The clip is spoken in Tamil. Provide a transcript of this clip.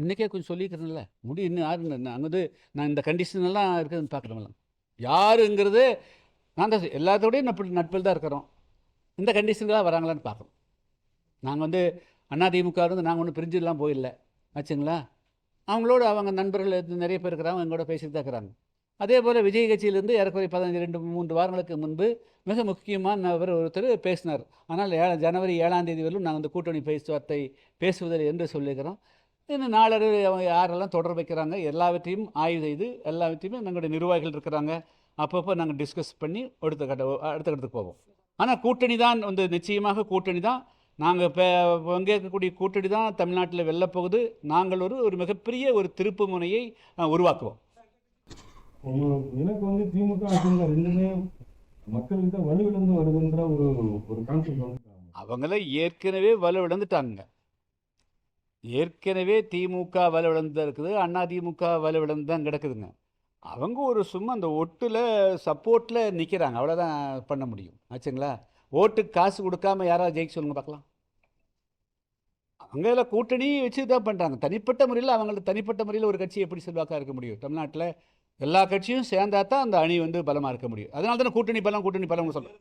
இன்றைக்கே கொஞ்சம் சொல்லிக்கிறேன்ல இன்னும் யாரு நாங்கள் நான் இந்த கண்டிஷனெல்லாம் இருக்குதுன்னு பார்க்குறோம்ல யாருங்கிறது நான் தான் எல்லாத்தோடையும் நட்பில் தான் இருக்கிறோம். இந்த கண்டிஷனுக்கெல்லாம் வராங்களான்னு பார்க்குறோம். நாங்கள் அதிமுக இருந்து நாங்கள் ஒன்றும் பிரிஞ்சுலாம் போயிடல ஆச்சுங்களா. அவங்களோட அவங்க நண்பர்கள் நிறைய பேர் இருக்கிறாங்க, எங்களோட பேசிட்டு தான் இருக்கிறாங்க. அதே போல் விஜய் கட்சியிலேருந்து ஏறக்குறைய 2-3 வாரங்களுக்கு முன்பு மிக முக்கியமான ஒருத்தர் பேசினார். ஆனால் ஜனவரி 7ஆம் தேதி வரலும் நாங்கள் கூட்டணி பேச்சுவார்த்தை பேசுவதில்லை என்று சொல்லியிருக்கிறோம். இன்னும் நாளடைவு அவங்க யாரெல்லாம் தொடர் வைக்கிறாங்க எல்லாவற்றையும் ஆய்வு செய்து எல்லாவற்றையுமே எங்களுடைய நிர்வாகிகள் இருக்கிறாங்க. அப்பப்போ நாங்கள் டிஸ்கஸ் பண்ணி அடுத்த கட்டத்துக்கு போவோம். ஆனால் கூட்டணி தான் நிச்சயமாக கூட்டணி தான். நாங்கள் பங்கேற்கக்கூடிய கூட்டணி தான் தமிழ்நாட்டில் வெல்லப்போகுது. நாங்கள் ஒரு மிகப்பெரிய ஒரு திருப்பு முனையை உருவாக்குவோம். எனக்கு திமுக அதிமுக ரெண்டுமே மக்கள்கிட்ட வலுவிழந்து வருதுன்ற ஒரு கான்செப்ட் அவங்கள ஏற்கனவே வலுவிழந்துட்டாங்க. ஏற்கனவே திமுக வலுவிழந்து இருக்குது, அதிமுக வலுவிழந்து தான் கிடக்குதுங்க. அவங்க சும்மா அந்த ஒட்டில் சப்போர்ட்டில் நிற்கிறாங்க, அவ்வளோதான் பண்ண முடியும் ஆச்சுங்களா. ஓட்டுக்கு காசு கொடுக்காம யாராவது ஜெயிக்க சொல்லுங்க பார்க்கலாம். அவங்க எல்லாம் கூட்டணி வச்சு தான் பண்ணுறாங்க. தனிப்பட்ட முறையில் அவங்கள்ட்ட தனிப்பட்ட முறையில் ஒரு கட்சி எப்படி செல்வாக்காக இருக்க முடியும்? தமிழ்நாட்டில் எல்லா கட்சியும் சேர்ந்தா தான் அந்த அணி பலமாக இருக்க முடியும். அதனால தானே கூட்டணி பலம் சொல்கிறேன்.